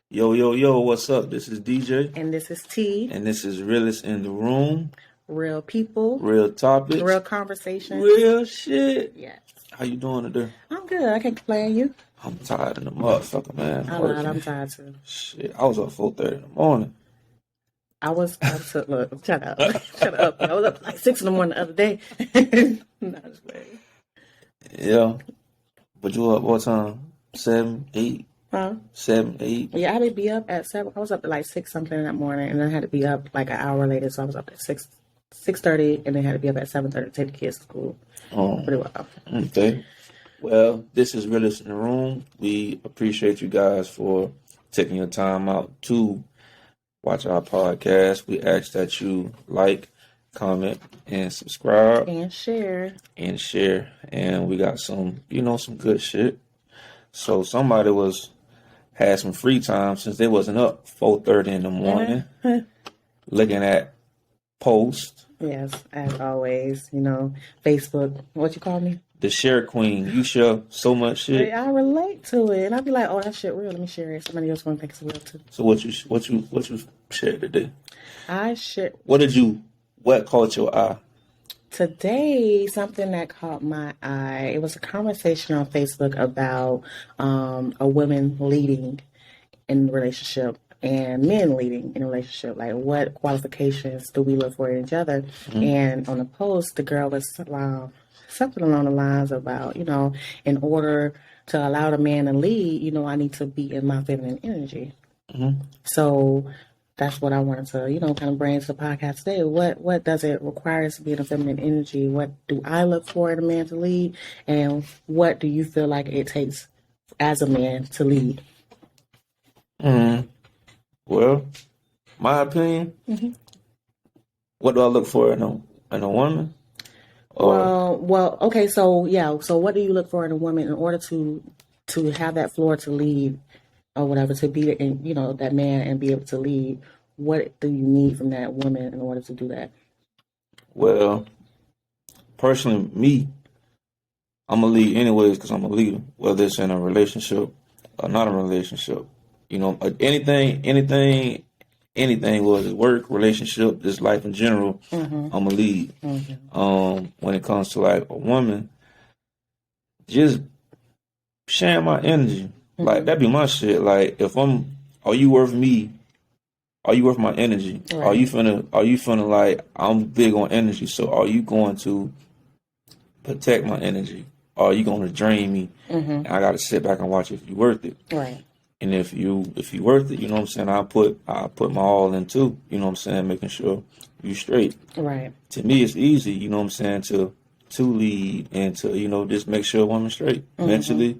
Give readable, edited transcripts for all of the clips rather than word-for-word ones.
Yo, yo, yo, what's up? This is DJ, And this is T. and this is Realist in the Room. Real people, Real topics, real conversations. real shit. Yes. How you doing today? I'm good. I can't complain. You? I'm tired of the motherfucker, man. I lied. I'm tired too. Shit, I was up 4:30 in the morning. I was look, shut up. Shut up. I was up like 6 in the morning the other day. Not just playing. Yeah, but you up what time? 7, 8, Huh? 7, 8. Yeah, I had to be up at 7. I was up at like 6 something in that morning, and then I had to be up like an hour later. So I was up at 6:30, and then had to be up at 7:30 to take the kids to school. Oh, Pretty well. okay. Well, this is Realist in the Room. We appreciate you guys for taking your time out to watch our podcast. We ask that you like, comment, and subscribe And share. and share. And we got some, some good shit. So somebody had some free time since they wasn't up 4:30 in the morning, looking at posts. Yes, as always, Facebook. What you call me? The share queen. You share so much shit. I relate to it, and I'll be like, "Oh, that shit real. Let me share it. Somebody else gonna think it's real too." So what you shared today? I share What caught your eye? today something that caught my eye. It was a conversation on Facebook about a woman leading in a relationship and men leading in a relationship. Like, what qualifications do we look for in each other? And on the post, the girl was something along the lines about, in order to allow the man to lead, I need to be in my feminine energy. So that's what I wanted to, kind of bring to the podcast today. What does it require us to be in a feminine energy? What do I look for in a man to lead? And what do you feel like it takes as a man to lead? Well, my opinion. What do I look for in a woman? Well, okay. So yeah. So what do you look for in a woman in order to have that floor to lead or whatever, to be that man and be able to lead? What do you need from that woman in order to do that? Well, personally, me, I'm a lead anyways because I'm a leader, whether it's in a relationship or not a relationship. Anything, whether it's work, relationship, just life in general, I'm a lead. When it comes to like a woman, just sharing my energy, like that'd be my shit. Like are you worth me? Are you worth my energy? Right. Are you finna like I'm big on energy? So are you going to protect my energy? Or are you going to drain me? And I got to sit back and watch if you're worth it. Right. And if you worth it, you know what I'm saying, I put my all into, you know what I'm saying, making sure you straight. Right. To me, it's easy, you know what I'm saying, to lead and to, just make sure a woman's straight. Mentally,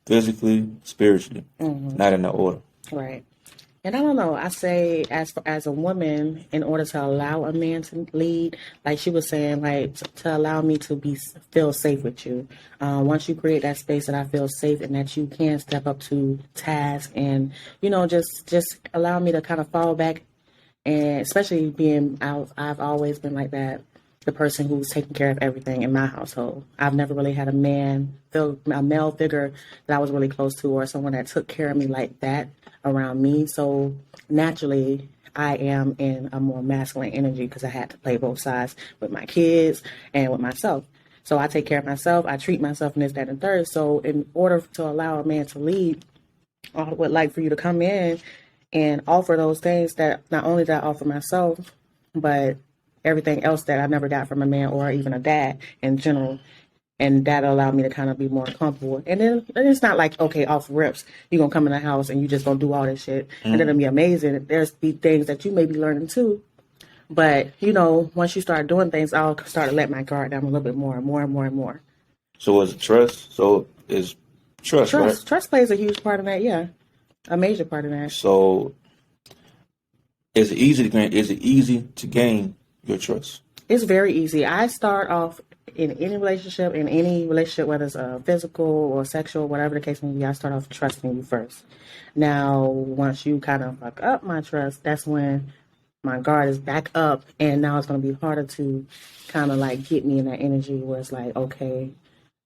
physically, spiritually. Not in that order. Right. And I don't know. I say, as a woman, in order to allow a man to lead, like she was saying, like to allow me to feel safe with you. Once you create that space that I feel safe and that you can step up to tasks and just allow me to kind of fall back, and especially being out, I've always been like that. The person who's taking care of everything in my household. I've never really had a male figure that I was really close to, or someone that took care of me like that around me. So naturally, I am in a more masculine energy because I had to play both sides with my kids and with myself. So I take care of myself. I treat myself and this, that, and third. So in order to allow a man to lead, I would like for you to come in and offer those things that not only did I offer myself, but everything else that I never got from a man or even a dad in general. And that allowed me to kind of be more comfortable. And then it's not like, okay, off rips, you're going to come in the house and you just going to do all this shit. And then it'll be amazing. There's be things that you may be learning too. But, once you start doing things, I'll start to let my guard down a little bit more and more and more and more. So is it trust? So is trust, right? Trust plays a huge part of that, yeah. A major part of that. So is it easy to gain your trust? It's very easy. I start off in any relationship, whether it's physical or sexual, whatever the case may be, I start off trusting you first. Now, once you kind of fuck up my trust, that's when my guard is back up, and now it's going to be harder to kind of like get me in that energy where it's like, okay,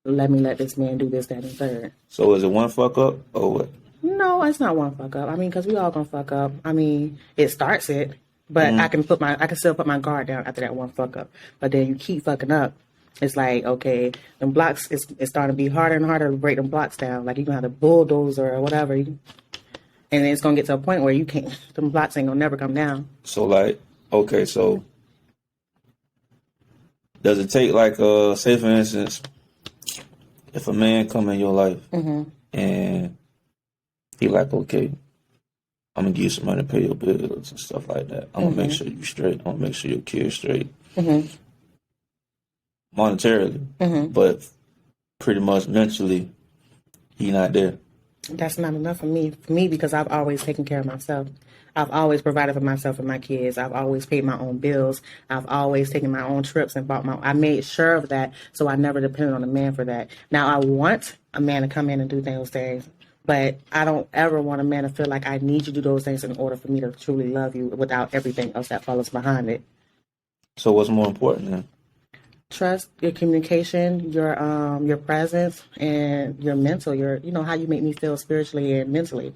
let me let this man do this, that, and third. So is it one fuck up or what? No, it's not one fuck up. I mean, because we all gonna fuck up. I mean, it starts it, but I can still put my guard down after that one fuck up. But then you keep fucking up. It's like, okay, them blocks, it's starting to be harder and harder to break them blocks down. Like, you're gonna have to bulldoze or whatever. And it's gonna get to a point where you can't, them blocks ain't gonna never come down. So, like, okay, so does it take, like, say, for instance, if a man come in your life and he like, okay, I'm gonna give you some money to pay your bills and stuff like that. I'm gonna make sure you straight. I'm gonna make sure your kids straight. Monetarily, but pretty much mentally, he not there. That's not enough for me. Because I've always taken care of myself. I've always provided for myself and my kids. I've always paid my own bills. I've always taken my own trips and I made sure of that, so I never depended on a man for that. Now, I want a man to come in and do those things, but I don't ever want a man to feel like I need you to do those things in order for me to truly love you without everything else that follows behind it. So what's more important then? Trust, your communication, your presence, and your mental, how you make me feel spiritually and mentally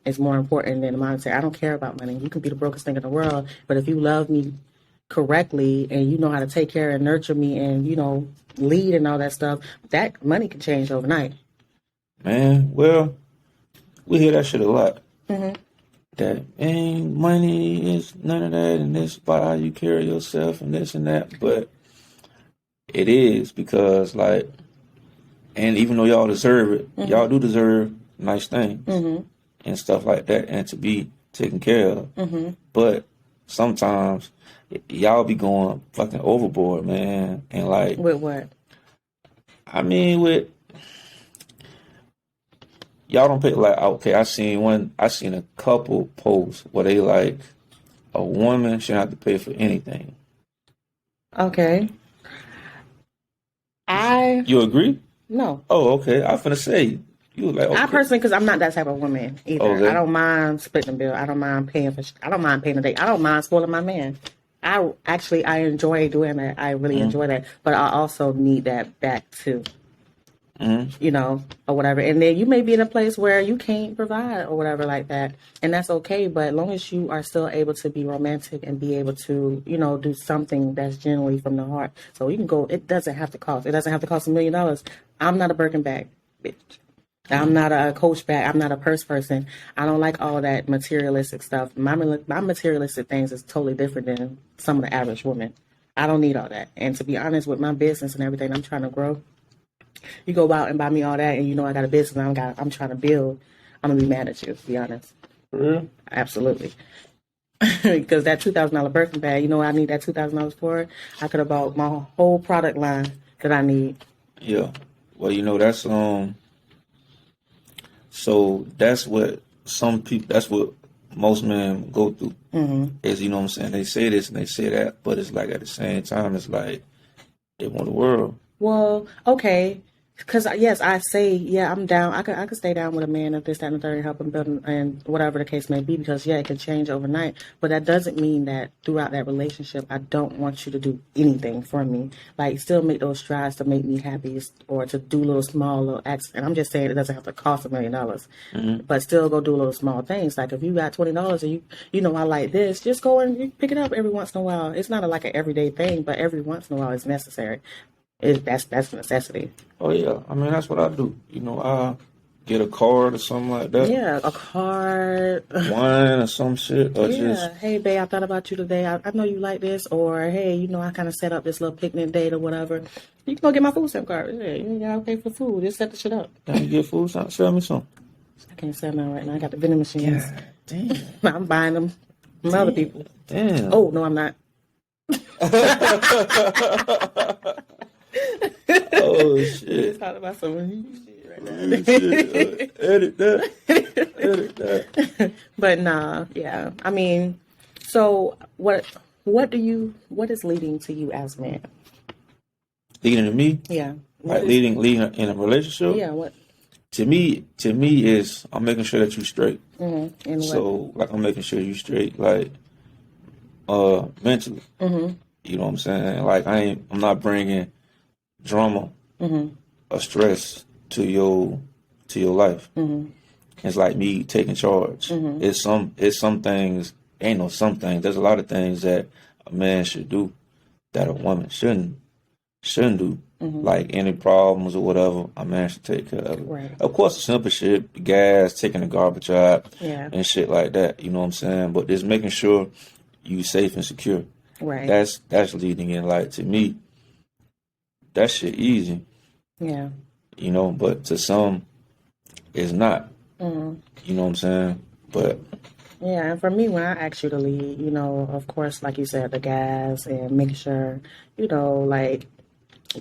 is more important than the monetary. I don't care about money. You can be the brokest thing in the world, but if you love me correctly and you know how to take care and nurture me and, lead and all that stuff, that money can change overnight. Man, well, we hear that shit a lot. That ain't money is none of that, and this about how you carry yourself and this and that, but it is, because, like, and even though y'all deserve it, y'all do deserve nice things and stuff like that, and to be taken care of. But sometimes y'all be going fucking overboard, man. And, like, with what? I mean, with y'all don't pay, like, okay, I seen a couple posts where they like a woman shouldn't have to pay for anything. Okay. You agree? No. Oh, okay. I finna say, you were like, okay. I personally, because I'm not that type of woman either. Okay. I don't mind splitting the bill. I don't mind paying I don't mind paying the date. I don't mind spoiling my man. I enjoy doing that. I really enjoy that. But I also need that back too. Or whatever. And then you may be in a place where you can't provide or whatever like that. And that's okay. But as long as you are still able to be romantic and be able to, do something that's genuinely from the heart. So you can go, it doesn't have to cost $1 million. I'm not a Birkin bag, bitch. I'm not a Coach bag. I'm not a purse person. I don't like all that materialistic stuff. My materialistic things is totally different than some of the average women. I don't need all that. And to be honest, with my business and everything I'm trying to grow, you go out and buy me all that, and I got a business I'm trying to build, I'm gonna be mad at you, to be honest. For real? Absolutely. Because that $2,000 Birkin bag, I need that $2,000 for it. I could have bought my whole product line that I need. Yeah. Well, that's so that's what that's what most men go through. Is, what I'm saying, they say this and they say that, but it's like at the same time, it's like they want the world. Well, okay. Because, yes, I say, yeah, I'm down. I could stay down with a man if this, that, and the third, and help him build and whatever the case may be, because, yeah, it can change overnight. But that doesn't mean that throughout that relationship, I don't want you to do anything for me. Like, still make those strides to make me happy or to do little acts. And I'm just saying it doesn't have to cost $1 million. But still go do little small things. Like, if you got $20 and you I like this, just go and you pick it up every once in a while. It's not like an everyday thing, but every once in a while it's necessary. That's a necessity. Oh yeah, I mean that's what I do. I get a card or something like that. Yeah, a card, wine or some shit. Or just, hey babe, I thought about you today. I know you like this, or hey, I kind of set up this little picnic date or whatever. You can go get my food stamp card. Yeah, you ain't gotta pay for food. Just set the shit up. Can you get food stamp? Sell me some. I can't sell none right now. I got the vending machines. God damn. I'm buying them from other people. Damn. Oh no, I'm not. Oh shit! Talking about some shit right now. Edit that. But nah, yeah. I mean, so what is leading to you as a man? Leading to me? Yeah. Like leading in a relationship? Yeah. What? To me is I'm making sure that you straight. Mm-hmm. And so like I'm making sure you straight, like mentally. Mm-hmm. You know what I'm saying? Like I'm not bringing drama or stress to your life. It's like me taking charge. It's some things. Ain't no some things. There's a lot of things that a man should do that a woman shouldn't do. Like any problems or whatever, a man should take care of it. Right. Of course, the simple shit, the gas, taking the garbage out, Yeah. and shit like that. You know what I'm saying? But just making sure you safe and secure. Right. That's leading in. Like, to me, that shit easy. Yeah. You know, but to some, it's not. You know what I'm saying? But Yeah, and for me, when I ask you to lead, you know, of course, like you said, the gas and making sure, you know, like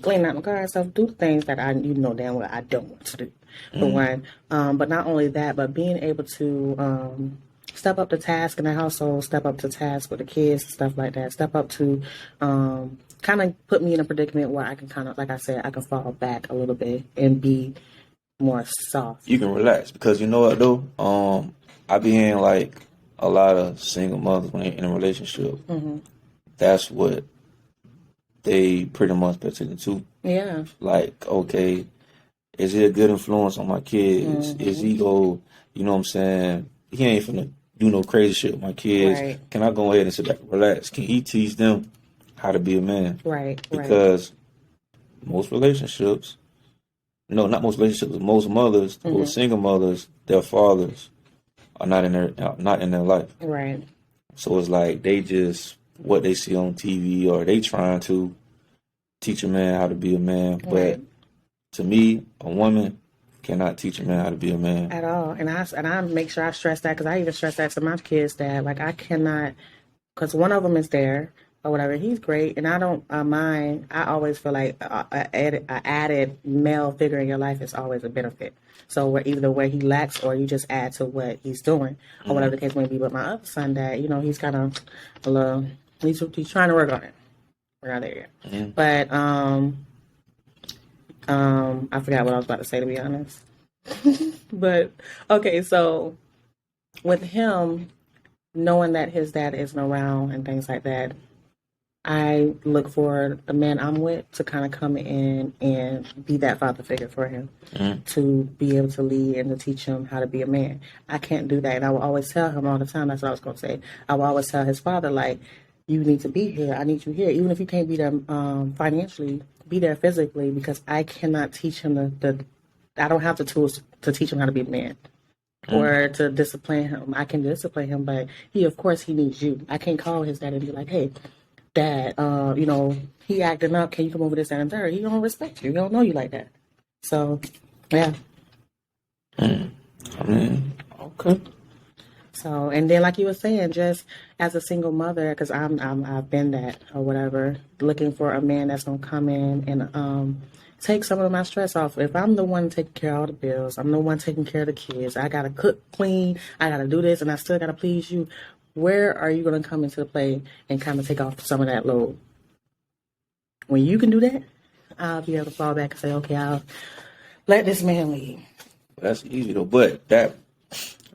clean out my car and stuff, do things that you know damn well I don't want to do. For one, but not only that, but being able to step up to task in the household, step up to task with the kids, stuff like that. Step up to kind of put me in a predicament where I can kind of, like I said, I can fall back a little bit and be more soft. you can relax, because you know what though? I be hearing like a lot of single mothers when they're in a relationship. That's what they pretty much pay attention to. Yeah. Like, okay, is he a good influence on my kids? Is he go, you know what I'm saying? He ain't finna do no crazy shit with my kids. Right. Can I go ahead and sit back and relax? Can he teach them how to be a man? Right. Because most relationships, no, not most relationships, but most mothers who are single mothers, their fathers are not in their life. Right. So it's like they just what they see on TV, or they trying to teach a man how to be a man. But Right. to me, a woman cannot teach a man how to be a man. At all. And I make sure I stress that, because I even stress that to my kids, that like I cannot, because one of them is there or whatever. He's great, and I don't mind. I always feel like a added male figure in your life is always a benefit. So either where he lacks, or you just add to what he's doing, or whatever the case may be. But my other son, that, you know, he's kind of a little. He's trying to work on it. We're not there yet. But I forgot what I was about to say, to be honest. But okay, so with him, knowing that his dad isn't around and things like that, I look for the man I'm with to kind of come in and be that father figure for him, to be able to lead and to teach him how to be a man. I can't do that. And I will always tell him all the time, that's what I was going to say. I will always tell his father, like, you need to be here. I need you here. Even if you can't be there financially, be there physically, because I cannot teach him I don't have the tools to teach him how to be a man. Or to discipline him. I can discipline him, but of course he needs you. I can't call his dad and be like, hey, Dad, you know, he acting up. Can you come over this, that, and third? He don't respect you. He don't know you like that. So, yeah. I mean, okay. So, and then like you were saying, just as a single mother, because I've been that or whatever, looking for a man that's gonna come in and take some of my stress off. If I'm the one taking care of all the bills, I'm the one taking care of the kids, I gotta cook, clean, I gotta do this, and I still gotta please you. Where are you gonna come into the play and kind of take off some of that load? When you can do that, I'll be able to fall back and say, okay, I'll let this man lead. That's easy though. But that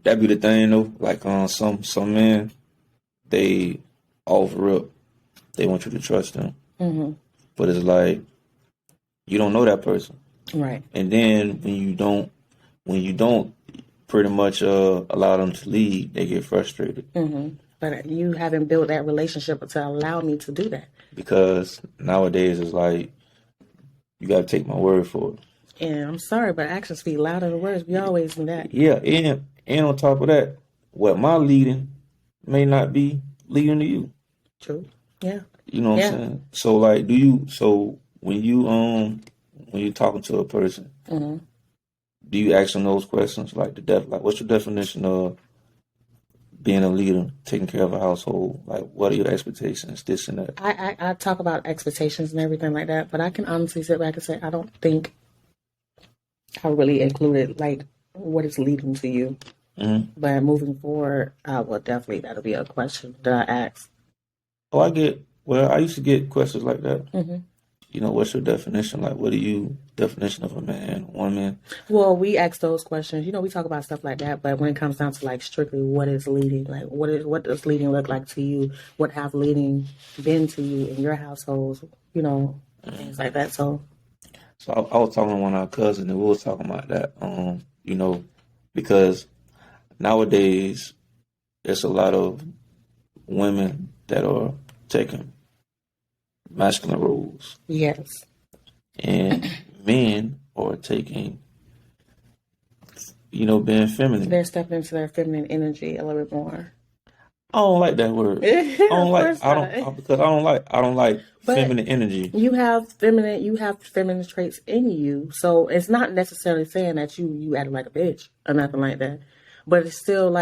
be the thing though. Like some men, they offer up, they want you to trust them. But it's like, you don't know that person. Right. And then when you don't pretty much allow them to lead, they get frustrated. But you haven't built that relationship to allow me to do that. Because nowadays it's like, you got to take my word for it. And I'm sorry, but actions speak louder than words. We always do that. Yeah, and on top of that, what my leading may not be leading to you. True. Yeah. You know what I'm saying? So like, when you're talking to a person, do you ask them those questions, like what's your definition of being a leader, taking care of a household? Like, what are your expectations, this and that? I talk about expectations and everything like that, but I can honestly sit back and say I don't think I really included like what is leading to you. But moving forward, well, definitely that'll be a question that I ask. Oh, I used to get questions like that. You know, what's your definition? Like, what are you definition of a man, woman? Well, we ask those questions. You know, we talk about stuff like that, but when it comes down to like strictly what is leading, like what does leading look like to you? What have leading been to you in your households? You know, things like that. So I was talking to one of our cousins, and we was talking about that. You know, because nowadays, there's a lot of women that are taking masculine roles, Yes. and men are taking, being feminine. They're stepping into their feminine energy a little bit more. I don't like that word. I don't Of like. course I not. don't because I don't like But feminine energy. you have feminine traits in you. So it's not necessarily saying that you act like a bitch or nothing like that. But it's still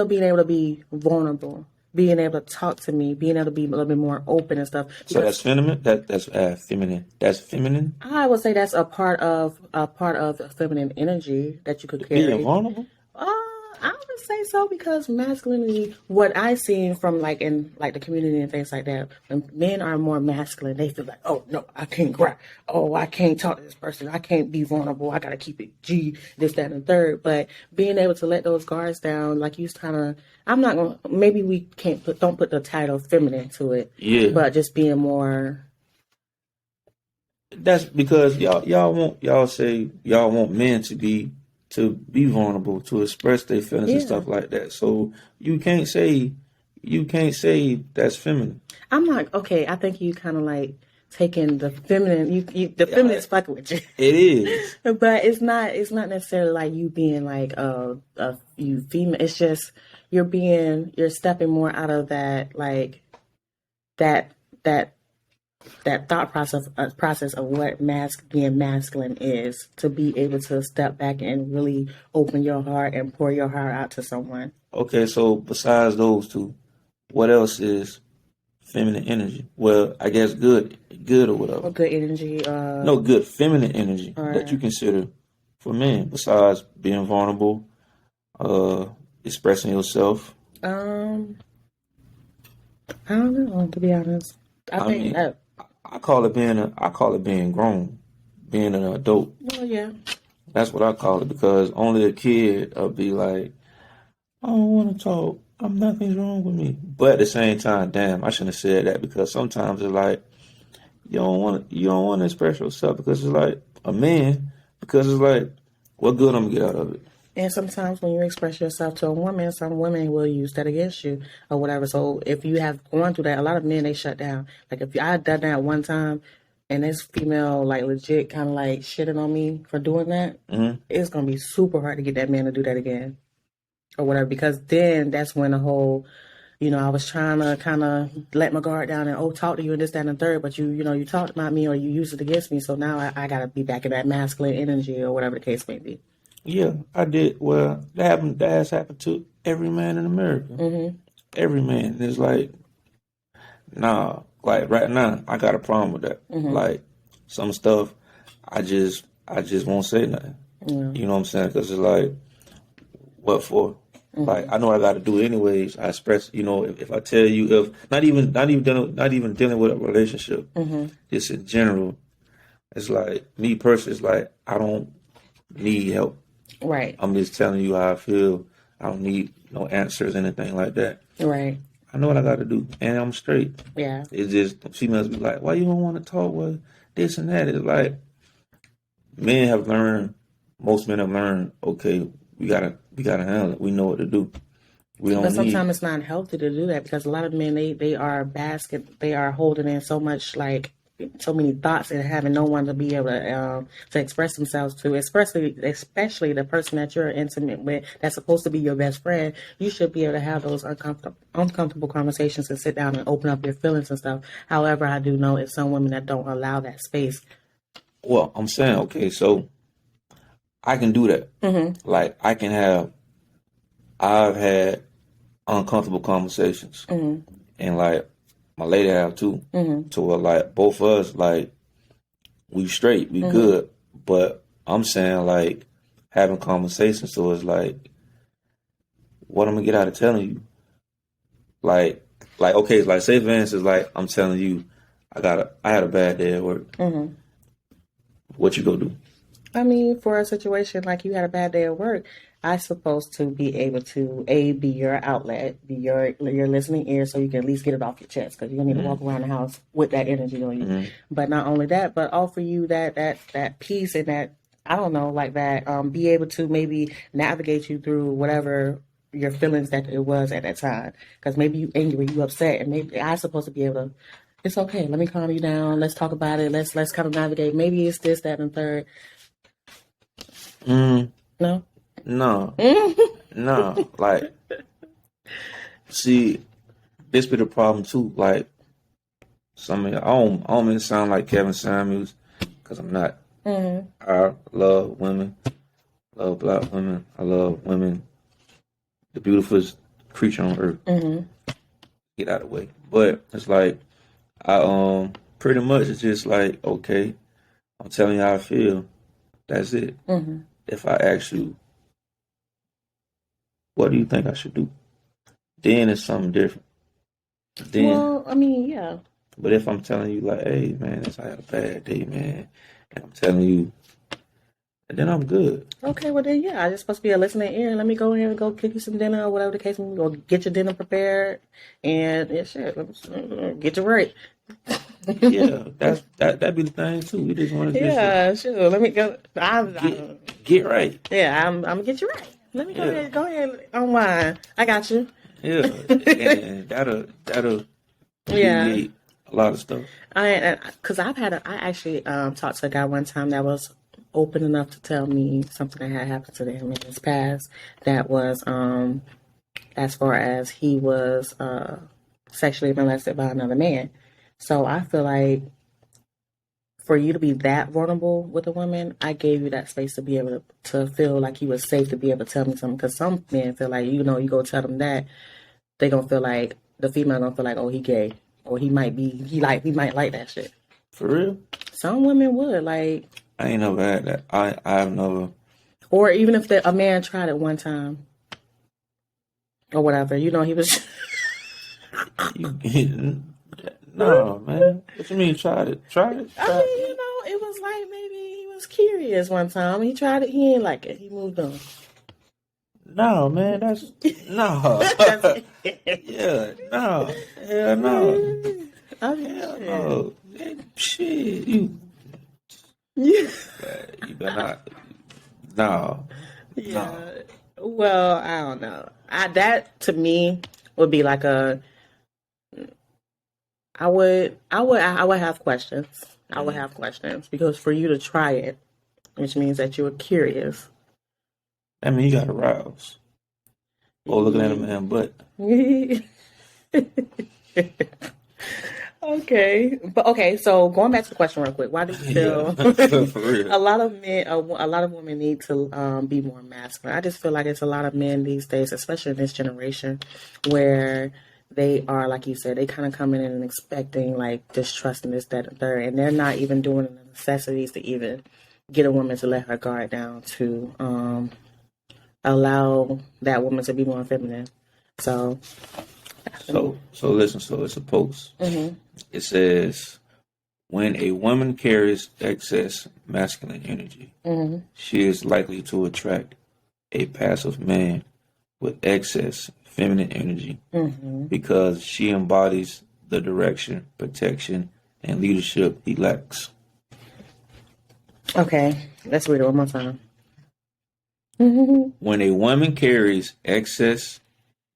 being able to be vulnerable, being able to talk to me, being able to be a little bit more open and stuff. So that's feminine. That's feminine. That's feminine. I would say that's a part of the feminine energy that you could Being carry. vulnerable. I would say so because masculinity, what I've seen from in the community and things like that, when men are more masculine, they feel like, oh no, I can't cry. Oh, I can't talk to this person. I can't be vulnerable. I gotta keep it G, this, that, and the third. But being able to let those guards down, like you kind of, I'm not gonna. Maybe we don't put the title feminine to it. Yeah. But just being more. That's because y'all say y'all want men to be vulnerable, to express their feelings and stuff like that. So you can't say that's feminine. I'm not okay. I think you kind of taking the feminine. The feminine's fucking with you. It is, but it's not necessarily like you being you female. It's just you're stepping more out of that that thought process of what being masculine is, to be able to step back and really open your heart and pour your heart out to someone. Okay, so besides those two, what else is feminine energy? Well, I guess good or whatever. Good energy. No, good feminine energy that you consider for men besides being vulnerable, expressing yourself. I don't know, to be honest. I think I call it being grown, being an adult. Well, yeah. That's what I call it, because only a kid will be like, I don't want to talk. Nothing's wrong with me. But at the same time, damn, I shouldn't have said that, because sometimes it's like you don't want to express yourself because it's like a man, because it's like, what good I'm gonna get out of it? And sometimes when you express yourself to a woman, some women will use that against you or whatever. So if you have gone through that, a lot of men, they shut down. Like if I had done that one time and this female legit kind of shitting on me for doing that, it's going to be super hard to get that man to do that again or whatever. Because then that's when the whole, I was trying to kind of let my guard down and, talk to you and this, that, and the third. But you talked about me or you used it against me. So now I got to be back in that masculine energy or whatever the case may be. Yeah, I did. Well, that has happened to every man in America. Mm-hmm. Every man is like, nah. Like right now, I got a problem with that. Mm-hmm. Like some stuff, I just won't say nothing. Yeah. You know what I'm saying? Because it's like, what for? Mm-hmm. Like I know I got to do it anyways. I express, if I tell you, if not even dealing with a relationship, just in general, it's like me personally. It's like I don't need help. Right. I'm just telling you how I feel. I don't need no answers, anything like that. Right. I know what I got to do, and I'm straight. Yeah. It's just females be like, "Why you don't want to talk with this and that?" It's like most men have learned. Okay, we gotta handle it. We know what to do. But sometimes it's not healthy to do that, because a lot of men they are holding in so much so many thoughts and having no one to be able to express themselves to, especially the person that you're intimate with, that's supposed to be your best friend. You should be able to have those uncomfortable conversations and sit down and open up your feelings and stuff. However, I do know it's some women that don't allow that space. Well, I'm saying, okay, so I can do that. Mm-hmm. Like I've had uncomfortable conversations, and my lady have too. Mm-hmm. To where both of us we straight, we good. But I'm saying having conversations, so it's what I'm gonna get out of telling you? Okay, say for instance, I'm telling you, I had a bad day at work. Mm-hmm. What you gonna do? I mean, for a situation like you had a bad day at work, I'm supposed to be able to be your outlet, be your listening ear, so you can at least get it off your chest, because you're gonna need to walk around the house with that energy on you. Mm-hmm. But not only that, but offer you that peace and I don't know, like that, be able to maybe navigate you through whatever your feelings that it was at that time. Because maybe you angry, you upset, and maybe I supposed to be able to. It's okay. Let me calm you down. Let's talk about it. Let's kind of navigate. Maybe it's this, that, and third. Mm, No. no, no. Like, see, this be the problem too. Like, some of y'all, I don't mean to sound like Kevin Samuels, because I'm not. Mm-hmm. I love women, love black women. I love women, the beautifulest creature on earth. Mm-hmm. Get out of the way. But it's like, I pretty much it's just like, okay, I'm telling you how I feel. That's it. Mm-hmm. If I ask you, what do you think I should do? Then it's something different. Then, Well, I mean, yeah. but if I'm telling you like, hey man, I had a bad day, man, and I'm telling you, and then I'm good. Okay, well then, yeah, I just supposed to be a listening ear. Let me go ahead and go cook you some dinner or whatever the case may be. Or get your dinner prepared, and yeah, shit, get you right. Yeah, that be the thing too. We just want to just Yeah, sure. Let me go. get right. Yeah, I'm gonna get you right. Let me Yeah. go ahead, unwind. I got you. Yeah, and that'll Yeah, alleviate a lot of stuff. because I actually talked to a guy one time that was open enough to tell me something that had happened to him in his past. That was as far as he was sexually molested by another man. So I feel like for you to be that vulnerable with a woman, I gave you that space to be able to feel like you were safe to be able to tell me something. Because some men feel like, you know, you go tell them that, they gonna feel like the female gonna feel like, oh, he gay, or he might might like that shit. For real, Some women would like, I ain't never had that. I've never. or even if a man tried it one time or whatever, you know, he was. You, no, man. What you mean? Try it. I mean, you know, it was like maybe he was curious one time. He tried it. He ain't like it. He moved on. No, man. That's no. Yeah, no. Hell no. I mean, Hell shit. no. Shit, you Yeah. better not. No. Yeah. Well, I don't know. That to me would be like a. I would have questions. I would have questions because for you to try it, which means that you were curious. I mean, you got aroused. Or looking at a man butt. Okay, but okay. So going back to the question real quick, why do you feel Yeah, for real. a lot of men, a lot of women need to be more masculine? I just feel like it's a lot of men these days, especially in this generation, where they are, like you said, they kind of coming in and expecting like distrusting this, that, and third, and they're not even doing the necessities to even get a woman to let her guard down to allow that woman to be more feminine. So, So listen. So it's a post. It says, when a woman carries excess masculine energy, she is likely to attract a passive man with excess feminine energy because she embodies the direction, protection, and leadership he lacks. okay, let's read it one more time. When a woman carries excess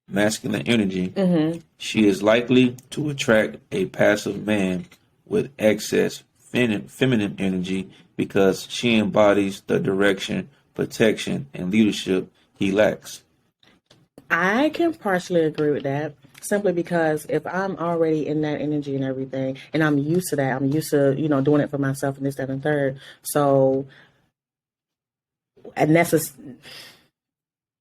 masculine energy, she is likely to attract a passive man with excess feminine energy because she embodies the direction, protection, and leadership he lacks. I can partially agree with that. Simply because if I'm already in that energy and everything, and I'm used to that, I'm used to, you know, doing it for myself and this, that, and third. So, and that's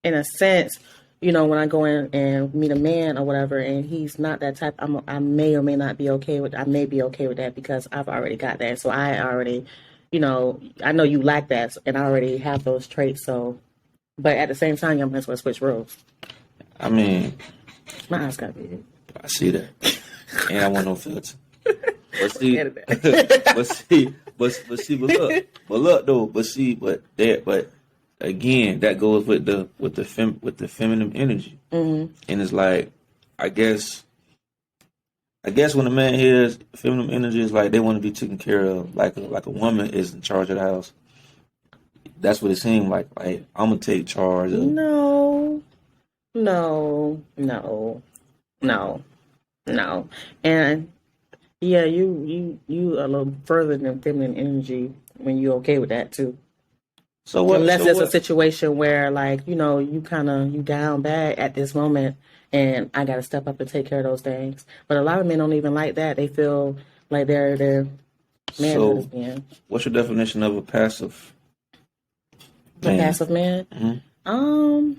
in a sense, you know, when I go in and meet a man or whatever, and he's not that type, I may or may not be okay with. I may be okay with that because I've already got that. So I already, you know, I know you lack that, and I already have those traits. So, but at the same time, you might as well switch roles. I mean, My eyes got big. I see that, and I want no filter. But see, Edit but look though, but again, that goes with the feminine energy, and it's like, I guess when a man hears feminine energy, it's like they want to be taken care of, like a woman is in charge of the house. that's what it seemed like. Like I'm gonna take charge of. No, no, no, no, no. And yeah, you a little further than feminine energy when you're okay with that too. So what? Unless So there's a what? situation where, like, you kind of you down bad at this moment, and I got to step up and take care of those things. But a lot of men don't even like that. They feel like their manhood is So being what's your definition of a passive a man? passive man.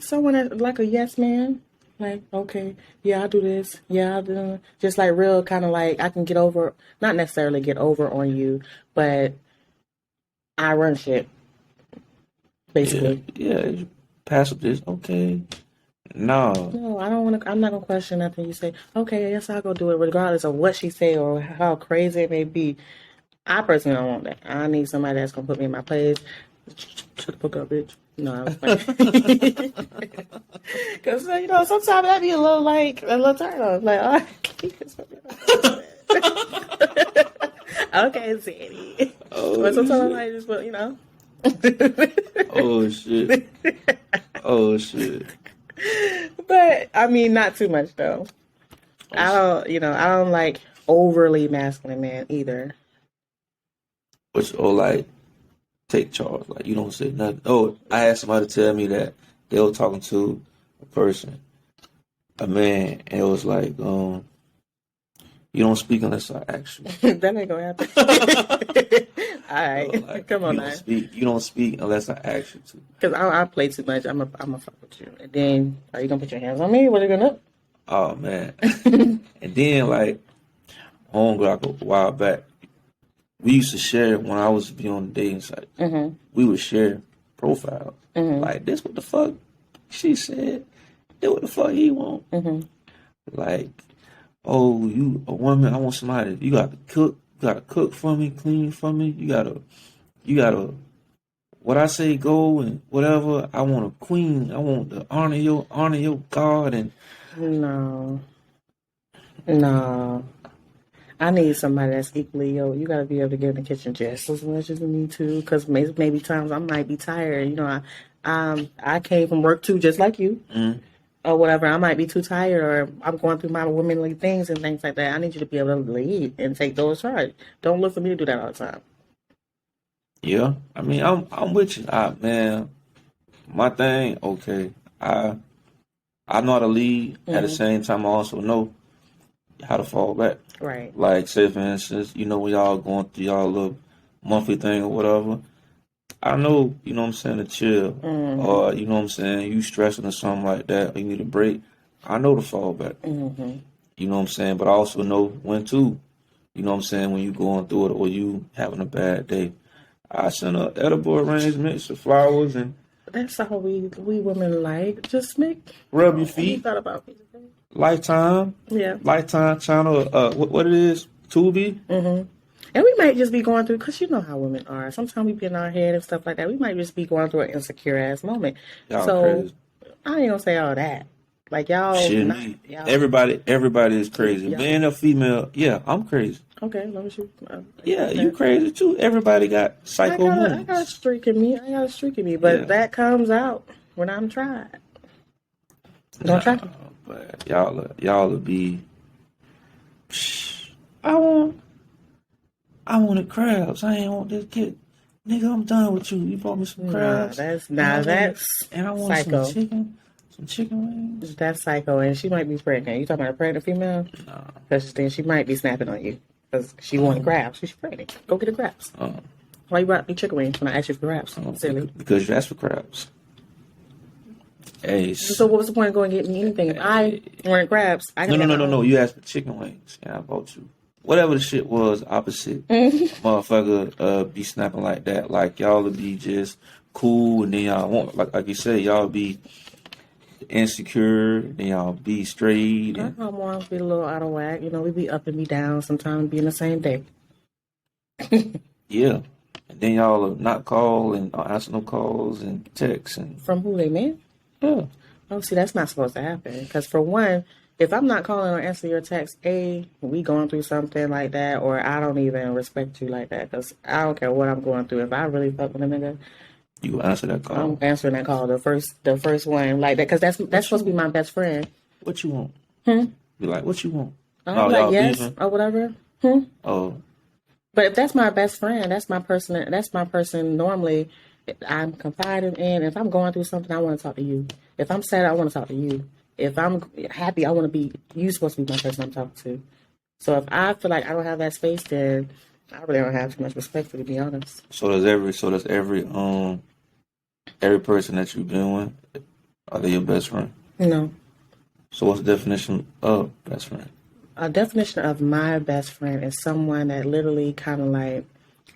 Someone that like a yes man. Like, okay, yeah, I'll do this. Yeah, I'll do just like real kind of like I can get over, not necessarily get over on you, but I run shit Yeah, basically. yeah. Passive is okay. No. No, I don't want to. I'm not gonna question nothing you say. Okay, yes, I'll go do it, regardless of what she say or how crazy it may be. I personally don't want that. I need somebody that's gonna put me in my place. Shut the fuck up, bitch. No, I was funny. Because sometimes that be a little turn off. Like, all right, okay, Sandy. Oh But sometimes I'm shit. like, just Oh shit. Oh shit. But I mean, not too much though. I don't like overly masculine man either. Which or like take charge. Like you don't say nothing. Oh, I had somebody tell me that they were talking to a person, a man, and it was like, you don't speak unless I ask you. That ain't gonna happen. All right, Like, come on now. You don't speak unless I ask you to. Because I play too much. I'm a fuck with you. And then, are you gonna put your hands on me? What are you gonna Oh man. And then like homegirl a while back, we used to share when I was be on the dating site. Mm-hmm. We would share profiles. Mm-hmm. Like this what the fuck she said. This what the fuck he want. Mm-hmm. Like, oh, you a woman, I want somebody you gotta cook for me, clean for me. You gotta what I say go and whatever. I want a queen. I want to honor your God and No, no. I need somebody that's equally, you gotta be able to get in the kitchen just as much as me too. Because maybe times I might be tired. I came from work too, just like you. Or whatever, I might be too tired, or I'm going through my womanly things and things like that. I need you to be able to lead and take those charge. Don't look for me to do that all the time. yeah. I mean, I'm with you, man. My thing, okay. I know how to lead. At the same time, I also know how to fall back. Right. Like, say for instance, when y'all going through y'all little monthly thing or whatever. I know, you know what I'm saying, to chill. Or, you know what I'm saying, you stressing or something like that, or you need a break. I know to fall back. Mm-hmm. You know what I'm saying? But I also know when to. You know what I'm saying? When you going through it or you having a bad day. I send a edible arrangements of flowers and That's how we women like. Just make. rub your You feet. thought about me. Lifetime. Yeah. Lifetime channel. What it is? Tubi. Mm-hmm. And we might just be going through, because you know how women are. Sometimes we be in our head and stuff like that. We might just be going through an insecure ass moment. Y'all So crazy. I ain't gonna say all that. Like y'all, Shit, not, me. y'all. Everybody is crazy. Yeah. Man or female, yeah, I'm crazy. Okay, let me shoot. Yeah, Okay. you crazy too. Everybody got psycho I got a moments. streak in me. But Yeah. that comes out when I'm tried. Don't try. But y'all will be. I wanted crabs. I ain't want this kid. Nigga, I'm done with you. You brought me some crabs. That's and I want psycho. some chicken wings. That's psycho, and she might be pregnant. You talking about a pregnant female? Nah. Because then she might be snapping on you because she wanted crabs. She's pregnant. Go get the crabs. Why you brought me chicken wings when I asked you for crabs? Silly. Because you asked for crabs. Hey. So what was the point of going and getting me anything if I wanted crabs? I No. You asked for chicken wings. Yeah, I bought you. Whatever the shit was, opposite. Motherfucker be snapping like that. Like, y'all would be just cool, and then y'all want, like you said, y'all be insecure, then y'all be straight. Our And, hormones be a little out of whack. We be up and be down. Sometimes be in the same day. yeah. And then y'all will not call and answer no calls and texts. And, From who they man? yeah. Oh, see, that's not supposed to happen. Because for one, if I'm not calling or answering your text, we going through something like that, or I don't even respect you like that. Because I don't care what I'm going through. If I really fuck with a nigga, You will answer that call. I'm answering that call, the first one, like that, because that's supposed to be my best friend. What you want? Be like, what you want? I'm like, yes, or whatever. Oh, But if that's my best friend, that's my person. That's my person. Normally, I'm confiding in. If I'm going through something, I want to talk to you. If I'm sad, I want to talk to you. If I'm happy, I want to be. You supposed to be my person I'm talking to. So if I feel like I don't have that space, then I really don't have too much respect for you, to be honest. so does every person that you've been with, are they your best friend? No. So what's the definition of best friend? A definition of my best friend is someone that literally kind of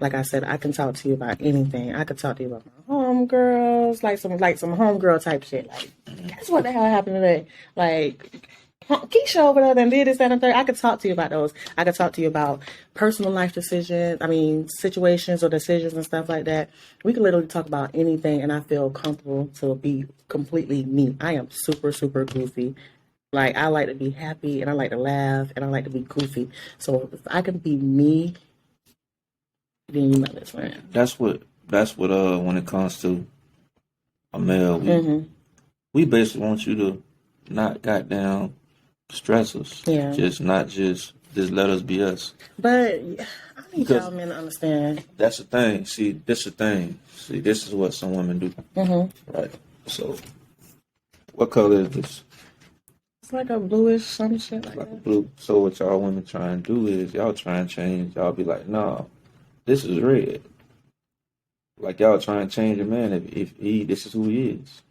like I said, I can talk to you about anything. I could talk to you about my homegirls, like some homegirl type shit. Like, guess what the hell happened today? Like, Keisha over there and did this, that, and third. I could talk to you about those. I could talk to you about personal life decisions. I mean, situations or decisions and stuff like that. We could literally talk about anything, and I feel comfortable to be completely me. I am super, super goofy. Like, I like to be happy, and I like to laugh, and I like to be goofy. So if I can be me, then you my best friend. That's what when it comes to a male, we basically want you to not goddamn stress us. Yeah. Just let us be us. But I need y'all men to understand. That's the thing. See, this is the thing. See, this is what some women do. Right. So, what color is this? It's like a bluish, some shit like that. Blue. So what y'all women try and do is y'all try and change. Y'all be like, nah, this is red. Like y'all trying to change a man if this is who he is.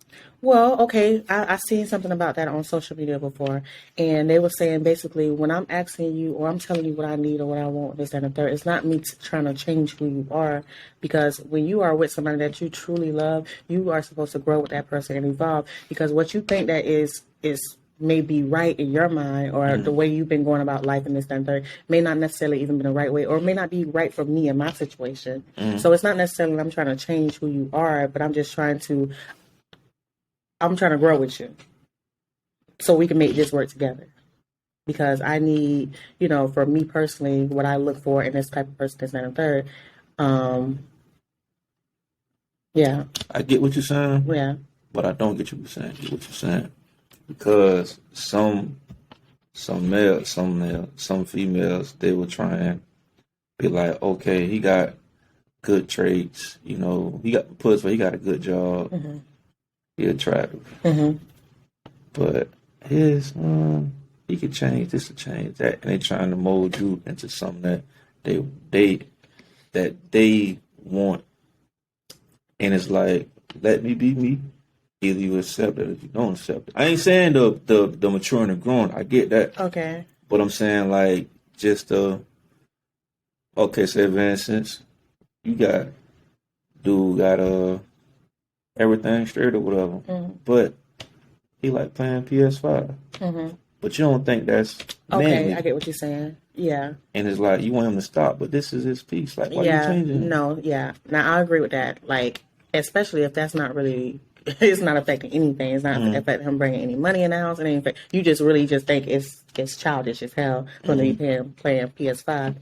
Well, okay, I seen something about that on social media before, and they were saying basically when I'm asking you or I'm telling you what I need or what I want, this, that, and the third, it's not me trying to change who you are, because when you are with somebody that you truly love, you are supposed to grow with that person and evolve, because what you think that is may be right in your mind or the way you've been going about life in this, that, and third may not necessarily even be the right way or may not be right for me in my situation. So it's not necessarily I'm trying to change who you are, but I'm trying to grow with you so we can make this work together. Because I need, for me personally, what I look for in this type of person, this, that, and third. Yeah. I get what you're saying. Yeah. But I don't get what you're saying. Because some females, they will try and be like, okay, he got good traits, he got a good job, he attractive, but his he could change this to change that, and they trying to mold you into something that they want, and it's like, let me be me. Either you accept it or you don't accept it. I ain't saying the maturing and growing. I get that. Okay. But I'm saying like just say for instance, dude got everything straight or whatever. But he like playing PS5. But you don't think that's manly. Okay, I get what you're saying. Yeah. And it's like you want him to stop, but this is his piece. Like why you changing? No, yeah. Now I agree with that. Like, especially if that's not really it's not affecting anything. It's not affecting him bringing any money in the house and anything. You just really just think it's childish as hell when they playing PS5.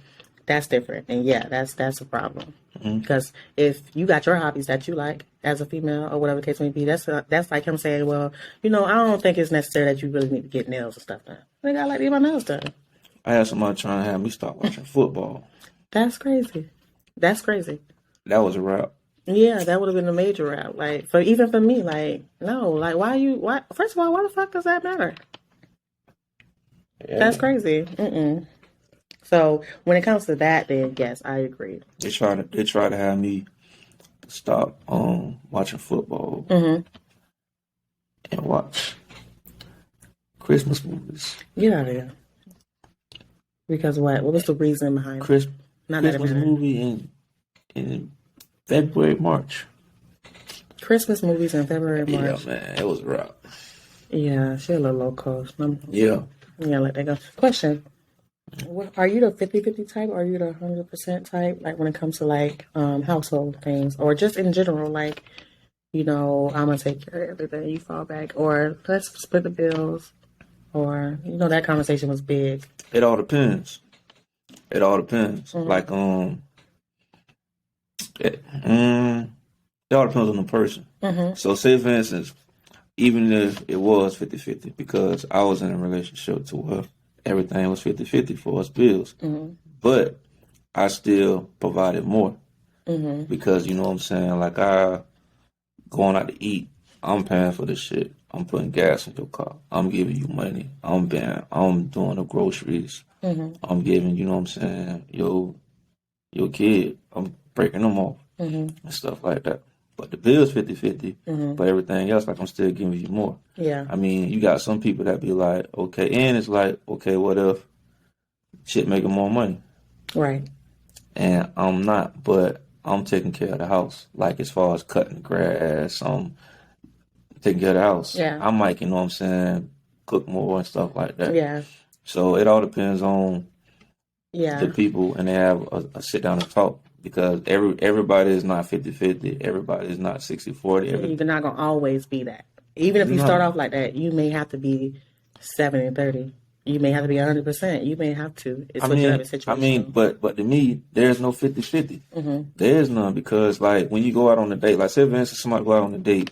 That's different, and yeah, that's a problem. Because if you got your hobbies that you like as a female or whatever the case may be, that's like him saying, well, I don't think it's necessary that you really need to get nails and stuff done. I think I like to get my nails done. I had somebody trying to have me stop watching football. That's crazy. That was a wrap. Yeah, that would have been a major rap. Like, even for me, like, no, like, why, first of all, why the fuck does that matter? Yeah. That's crazy. So, when it comes to that, then, yes, I agree. They try to have me stop watching football and watch Christmas movies. Get out of here. Because what? What was the reason behind it? Christmas movie in February, March. Christmas movies in February, March. Yeah, man, it was a wrap. Yeah, she a little low cost. Yeah. Yeah, let that go. Question. Are you the 50-50 type or are you the 100% type? Like when it comes to like household things or just in general, like, I'm going to take care of everything, you fall back, or let's split the bills, or, that conversation was big. It all depends. Like, it all depends on the person. So say for instance, even if it was 50-50, because I was in a relationship to where everything was 50-50 for us bills, but I still provided more because you know what I'm saying. Like I going out to eat, I'm paying for the shit. I'm putting gas in your car. I'm giving you money. I'm doing the groceries. I'm giving, you know what I'm saying, your kid. I'm breaking them off and stuff like that. But the bill's 50-50, but everything else, like I'm still giving you more. Yeah. I mean, you got some people that be like, okay, and it's like, okay, what if shit making more money? Right. And I'm not, but I'm taking care of the house. Like as far as cutting the grass, I'm taking care of the house. Yeah. I might, you know what I'm saying, cook more and stuff like that. Yeah. So it all depends on Yeah. the people, and they have a sit down and talk. Because everybody is not 50-50. Everybody is not 60-40. You're not going to always be that. Even if you start off like that, you may have to be 70-30. You may have to be 100%. You may have to. It's whatever situation. But to me, there's no 50-50. There's none, because like when you go out on a date, like say for instance somebody go out on a date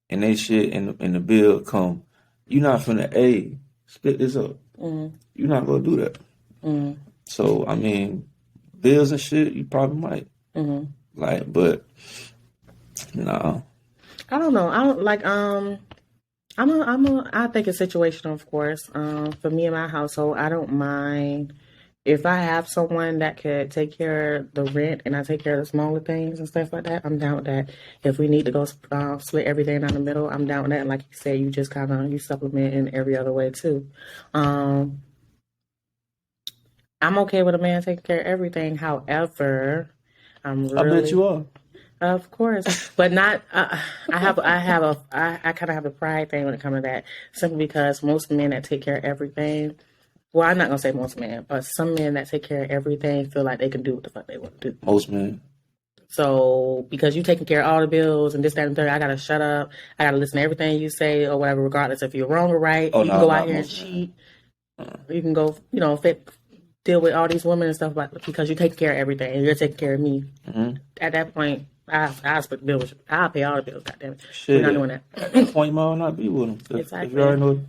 and they shit and the bill come, you're not finna split this up. You're not gonna do that. So I mean, bills and shit, you probably might. Like, but no. I don't know. I don't like. I think it's situational, of course. For me and my household, I don't mind if I have someone that could take care of the rent and I take care of the smaller things and stuff like that. I'm down with that. If we need to go split everything down the middle, I'm down with that. And like you said, you just kind of you supplement in every other way too. I'm okay with a man taking care of everything. However, I bet you are. Of course, but not. I kind of have a pride thing when it comes to that, simply because most men that take care of everything. Well, I'm not gonna say most men, but some men that take care of everything feel like they can do what the fuck they want to do. Most men. So because you taking care of all the bills and this, that, and third, I gotta shut up. I gotta listen to everything you say or whatever, regardless if you're wrong or right. You can go out here and cheat. You can go, deal with all these women and stuff, but because you take care of everything and you're taking care of me. At that point, I'll split the bill with you. I'll pay all the bills. Goddamn it, we're not doing that. At that point, you might not be with them. Exactly. If you already know,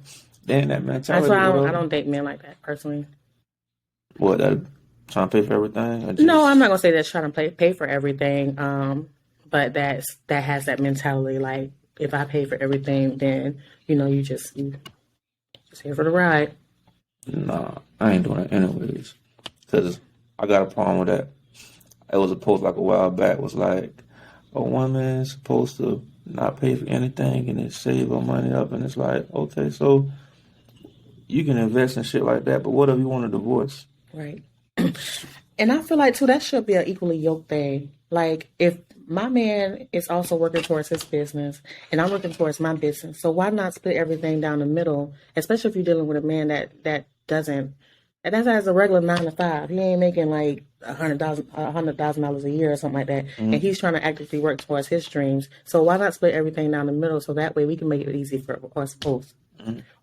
then that mentality. That's why I don't date men like that personally. What, that trying to pay for everything? No, I'm not gonna say that's trying to pay for everything. But that has that mentality. Like if I pay for everything, then you just here for the ride. Nah, I ain't doing it anyways. Because I got a problem with that. It was a post like a while back. Was like, a woman is supposed to not pay for anything and then save her money up. And it's like, okay, so you can invest in shit like that, but what if you want a divorce? Right. And I feel like, too, that should be an equally yoked thing. Like, if my man is also working towards his business and I'm working towards my business, so why not split everything down the middle, especially if you're dealing with a man that doesn't, and that's as a regular 9 to 5. He ain't making like $100,000 a year or something like that, and he's trying to actively work towards his dreams. So why not split everything down the middle so that way we can make it easy for us both?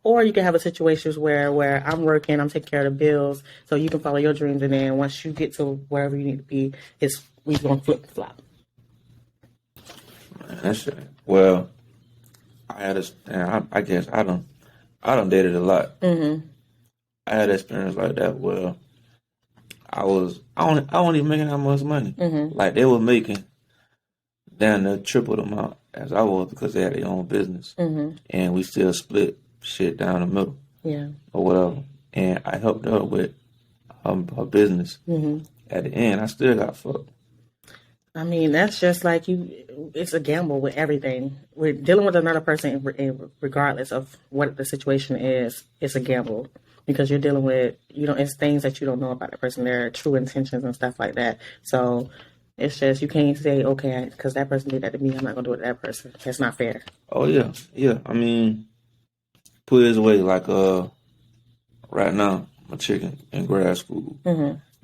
Or you can have a situation where I'm working, I'm taking care of the bills, so you can follow your dreams, and then once you get to wherever you need to be, we're gonna flip flop. Well, I guess I done dated a lot. I had experience like that where I wasn't even making that much money. Like they were making down the triple the amount as I was because they had their own business, and we still split shit down the middle, or whatever. And I helped her with her business. At the end, I still got fucked. I mean, that's just like it's a gamble with everything. We're dealing with another person, regardless of what the situation is. It's a gamble because you're dealing with, it's things that you don't know about the person, their true intentions and stuff like that. So it's just, you can't say, okay, because that person did that to me, I'm not going to do it to that person. That's not fair. Oh, yeah. Yeah. I mean, put it this way, like, right now, my chick in grad school,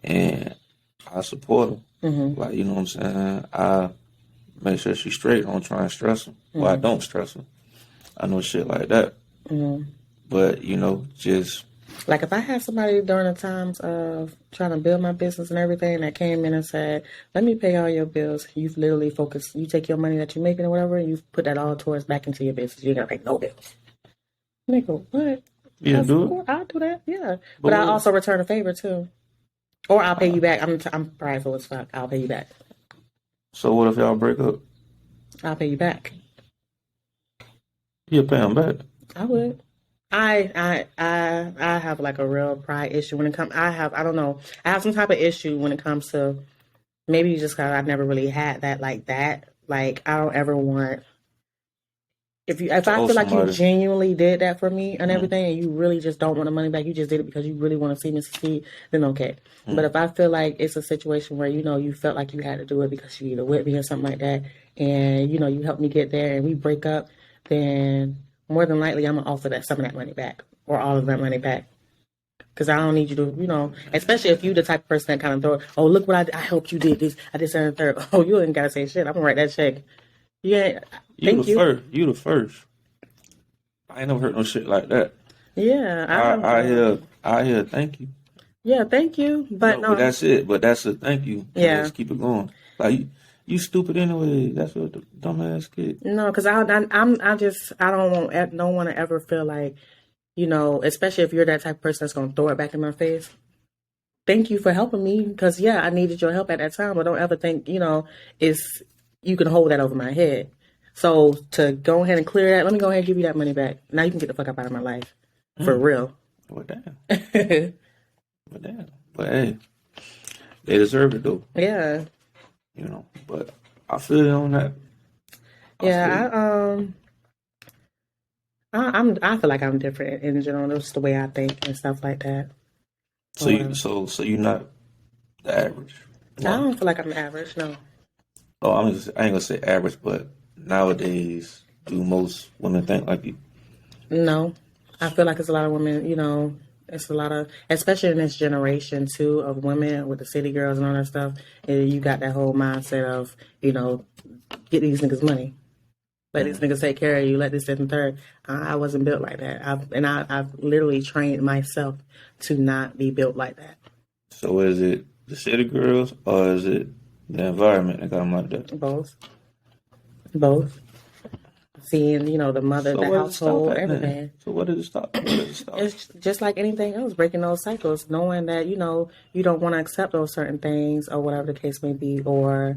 and I support her. Like, you know what I'm saying? I make sure she's straight. I don't try and stress her. Well, I don't stress her. I know shit like that. But, just Like if I had somebody during the times of trying to build my business and everything that came in and said, "Let me pay all your bills," you've literally focused. You take your money that you're making or whatever, and you put that all towards back into your business. You ain't gotta pay no bills. Nigga, what? Yeah, Of do it. course, I'll do that. Yeah, But but I what? also return a favor too, or I'll pay you back. I'm prideful as fuck. I'll pay you back. So what if y'all break up? I'll pay you back. You pay them back. I would. I have like a real pride issue when it comes. I don't know. I have some type of issue when it comes to maybe just because I've never really had that like that. Like I don't ever want if I Oh, feel like you somebody. genuinely did that for me and Mm, everything, and you really just don't want the money back, you just did it because you really want to see me succeed, then okay. But mm. if I feel like it's a situation where you felt like you had to do it because you either with me or something like that, and you helped me get there, and we break up, then more than likely I'm gonna offer that some of that money back or all of that money back. Because I don't need you to, especially if you the type of person that kind of throw, oh, look what I helped you did this, I did something third. Oh, you ain't gotta say shit. I'm gonna write that check. Yeah, You the thank you. first. You the first. I ain't never heard no shit like that. Yeah, I hear thank you. yeah, thank you. But No, but no, that's it. But that's a thank you. And yeah, let's keep it going. Like you stupid anyway. That's what the dumbass kid. no, because I don't want to ever feel like, especially if you're that type of person that's gonna throw it back in my face. Thank you for helping me, because yeah, I needed your help at that time. But don't ever think, it's you can hold that over my head. So to go ahead and clear that, let me go ahead and give you that money back. Now you can get the fuck up out of my life, for real. Well, damn. But damn. But hey, they deserve it though. Yeah, But I feel you on that. yeah. I feel like I'm different in general. That's the way I think and stuff like that. So you're not the average. I don't feel like I'm average. No, Oh, I ain't gonna say average, but nowadays, do most women think like you? no. I feel like it's a lot of women. It's a lot of, especially in this generation too, of women with the city girls and all that stuff. And you got that whole mindset of get these niggas money. Let these niggas take care of you. Let this, that, and third. I wasn't built like that. I've literally trained myself to not be built like that. So is it the city girls or is it the environment that got them like that? Both. Seeing, the mother, So the where does it stop household, at then? everything. So where does it stop? Where does it stop? It's just like anything else, breaking those cycles, knowing that, you don't want to accept those certain things or whatever the case may be, or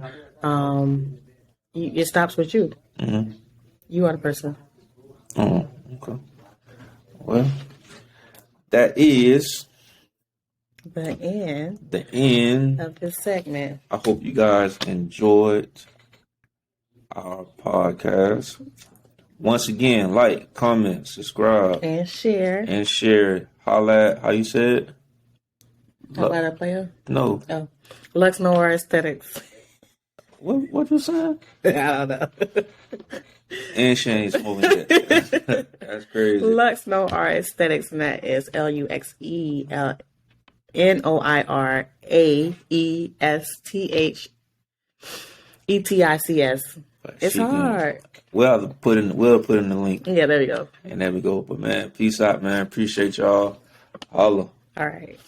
it stops with you. Mm-hmm. You are the person. Oh, okay. Well, that is The end the end. of this segment. I hope you guys enjoyed our podcast. Once again, like, comment, subscribe, And share. and share. Holla at, how you said? How about a player? No. Oh. Lux Noir Aesthetics. What you saying? I don't know. And she ain't smoking yet. That's crazy. Lux Noir Aesthetics, and that is LuxNoiraEsthetics. It's hard. We'll put in the link. Yeah, there we go. And there we go. But man, peace out, man. Appreciate y'all. Holla. All right.